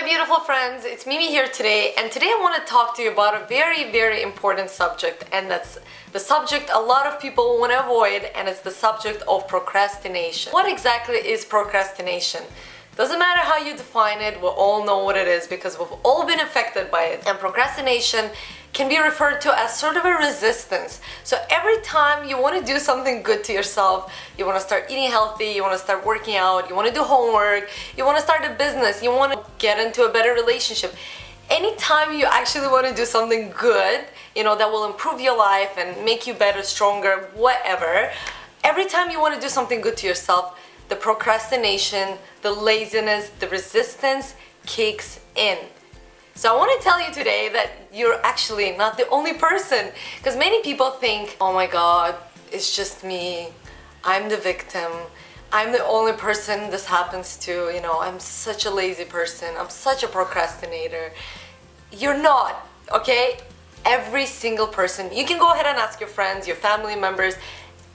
my beautiful friends, it's Mimi here today, and today I want to talk to you about a very important subject, and that's the subject a lot of people want to avoid, and it's the subject of procrastination. What exactly is procrastination? Doesn't matter how you define it, we all know what it is because we've all been affected by it. And procrastination can be referred to as sort of a resistance. So every time you want to do something good to yourself, you want to start eating healthy, you want to start working out, you want to do homework, you want to start a business, you want to get into a better relationship. Anytime you actually want to do something good, that will improve your life and make you better, stronger, whatever, every time you want to do something good to yourself, the procrastination, the laziness, the resistance kicks in. So I want to tell you today that you're actually not the only person, because many people think, oh my god, it's just me, I'm the victim, I'm the only person this happens to, I'm such a lazy person, I'm such a procrastinator. You're not, okay? Every single person, you can go ahead and ask your friends, your family members,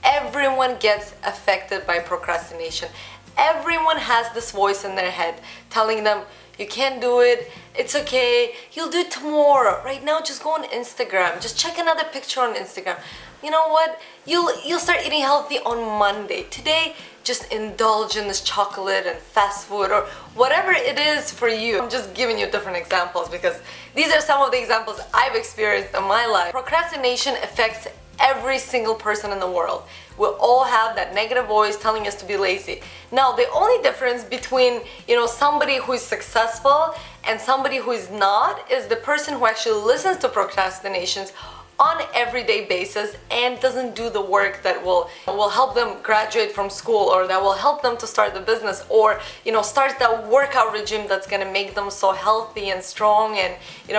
everyone gets affected by procrastination. Everyone has this voice in their head telling them, you can't do it, it's okay, you'll do it tomorrow. Right now, just go on Instagram, just check another picture on Instagram. You know what? You'll start eating healthy on Monday. Today, just indulge in this chocolate and fast food or whatever it is for you. I'm just giving you different examples because these are some of the examples I've experienced in my life. Procrastination affects every single person in the world. We all have that negative voice telling us to be lazy. Now, the only difference between, somebody who is successful and somebody who is not is the person who actually listens to procrastinations on an everyday basis and doesn't do the work that will help them graduate from school, or that will help them to start the business, or start that workout regime that's going to make them so healthy and strong and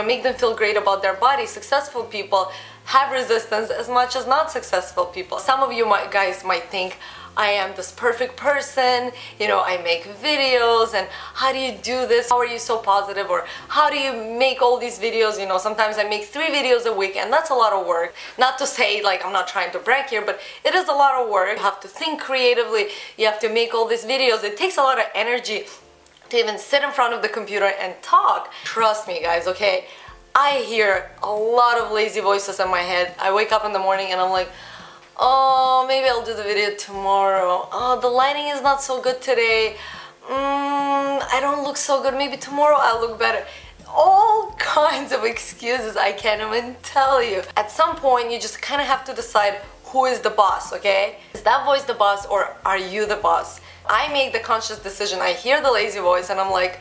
make them feel great about their body. Successful people have resistance as much as not successful people. Some of you guys might think, I am this perfect person, I make videos, and how do you do this? How are you so positive? Or how do you make all these videos? Sometimes I make 3 videos a week, and that's a lot of work. Not to say, I'm not trying to brag here, but it is a lot of work. You have to think creatively, you have to make all these videos. It takes a lot of energy to even sit in front of the computer and talk. Trust me, guys, okay? I hear a lot of lazy voices in my head. I wake up in the morning and I'm like, oh, maybe I'll do the video tomorrow. Oh, the lighting is not so good today. I don't look so good. Maybe tomorrow I'll look better. All kinds of excuses I can't even tell you. At some point, you just kind of have to decide who is the boss, okay? Is that voice the boss, or are you the boss? I make the conscious decision. I hear the lazy voice and I'm like,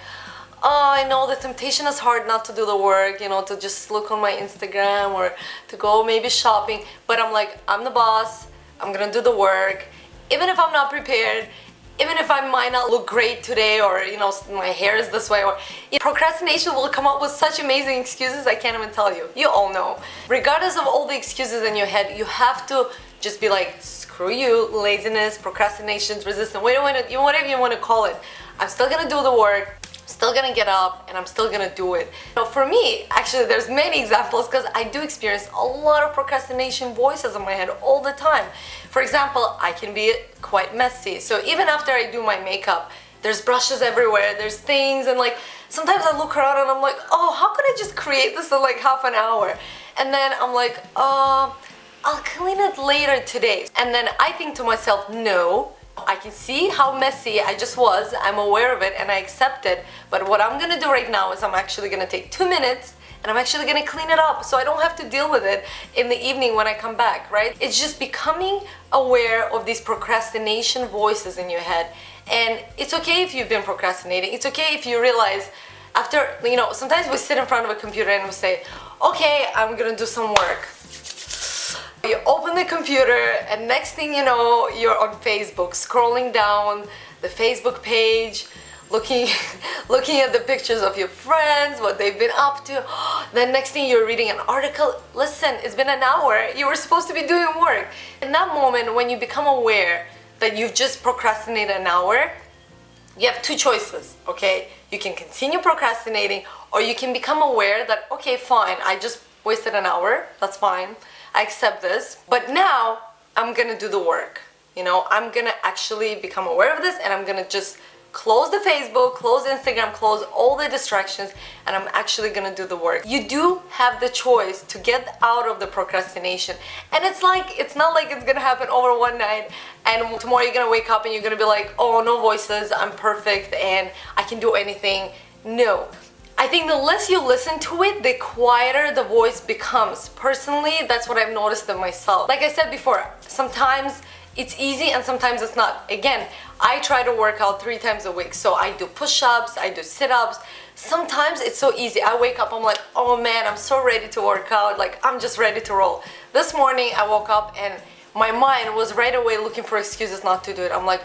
oh, I know the temptation is hard not to do the work, to just look on my Instagram or to go maybe shopping. But I'm like, I'm the boss, I'm gonna do the work. Even if I'm not prepared, even if I might not look great today, or my hair is this way, or procrastination will come up with such amazing excuses I can't even tell you. You all know. Regardless of all the excuses in your head, you have to just be like, screw you, laziness, procrastination, resistance, whatever you want to call it. I'm still gonna do the work. Still gonna get up, and I'm still gonna do it. For me, actually, there's many examples because I do experience a lot of procrastination voices in my head all the time. For example, I can be quite messy. So even after I do my makeup, there's brushes everywhere, there's things, and sometimes I look around and I'm like, oh, how could I just create this in half an hour? And then I'm like, I'll clean it later today. And then I think to myself, no, I can see how messy I just was, I'm aware of it, and I accept it. But what I'm gonna do right now is I'm actually gonna take 2 minutes and I'm actually gonna clean it up so I don't have to deal with it in the evening when I come back, right? It's just becoming aware of these procrastination voices in your head. And it's okay if you've been procrastinating. It's okay if you realize after, sometimes we sit in front of a computer and we say, okay, I'm gonna do some work. You open the computer and next thing you know, you're on Facebook, scrolling down the Facebook page, looking at the pictures of your friends, what they've been up to. Then next thing you're reading an article. Listen, it's been an hour. You were supposed to be doing work. In that moment, when you become aware that you've just procrastinated an hour, you have 2 choices, okay? You can continue procrastinating, or you can become aware that, okay, fine, I just wasted an hour, that's fine. I accept this, but now I'm gonna do the work. I'm gonna actually become aware of this, and I'm gonna just close the Facebook, close Instagram, close all the distractions, and I'm actually gonna do the work. You do have the choice to get out of the procrastination. And it's not like it's gonna happen over one night and tomorrow you're gonna wake up and you're gonna be like, oh, no voices, I'm perfect and I can do anything. No. I think the less you listen to it, the quieter the voice becomes. Personally, that's what I've noticed in myself. Like I said before, sometimes it's easy and sometimes it's not. Again, I try to work out 3 times a week. So I do push-ups, I do sit-ups. Sometimes it's so easy. I wake up, I'm like, oh man, I'm so ready to work out. Like, I'm just ready to roll. This morning I woke up and my mind was right away looking for excuses not to do it. I'm like,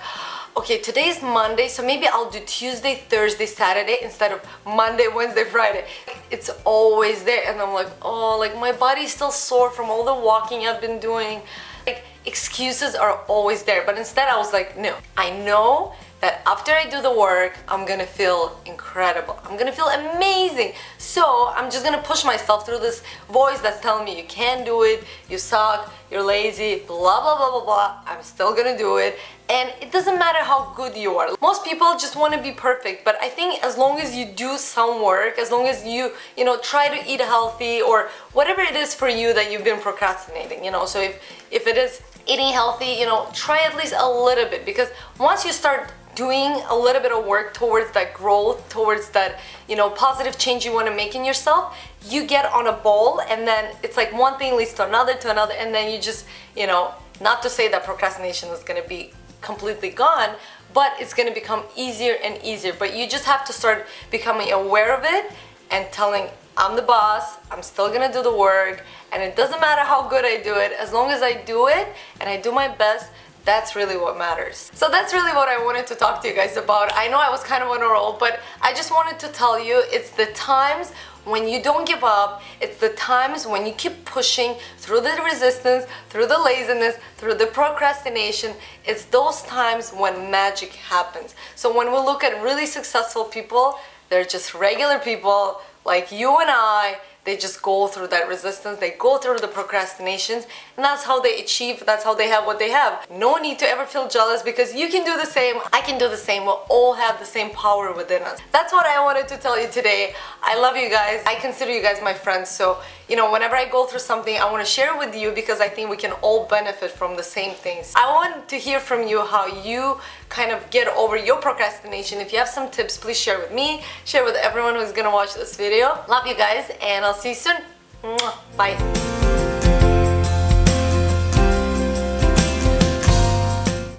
okay, today's Monday, so maybe I'll do Tuesday, Thursday, Saturday instead of Monday, Wednesday, Friday. It's always there, and I'm like, oh, like my body's still sore from all the walking I've been doing. Like, excuses are always there, but instead I was like, no, I know that after I do the work, I'm gonna feel incredible. I'm gonna feel amazing. So I'm just gonna push myself through this voice that's telling me you can't do it, you suck, you're lazy, blah, blah, blah, blah, blah. I'm still gonna do it. And it doesn't matter how good you are. Most people just wanna be perfect, but I think as long as you do some work, as long as you try to eat healthy or whatever it is for you that you've been procrastinating, so if it is eating healthy, try at least a little bit, because once you start doing a little bit of work towards that growth, towards that, positive change you want to make in yourself, you get on a ball, and then it's like one thing leads to another, and then you just, not to say that procrastination is going to be completely gone, but it's going to become easier and easier. But you just have to start becoming aware of it and telling, I'm the boss, I'm still going to do the work, and it doesn't matter how good I do it, as long as I do it and I do my best. That's really what matters. So that's really what I wanted to talk to you guys about. I know I was kind of on a roll, but I just wanted to tell you, it's the times when you don't give up, it's the times when you keep pushing through the resistance, through the laziness, through the procrastination. It's those times when magic happens. So when we look at really successful people, they're just regular people like you and I. They just go through that resistance, they go through the procrastinations, and that's how they achieve, that's how they have what they have. No need to ever feel jealous, because you can do the same, I can do the same, we'll all have the same power within us. That's what I wanted to tell you today. I love you guys, I consider you guys my friends, so whenever I go through something, I want to share it with you, because I think we can all benefit from the same things. I want to hear from you how you kind of get over your procrastination. If you have some tips, please share with me, share with everyone who's gonna watch this video. Love you guys, and I'll see you soon. Bye.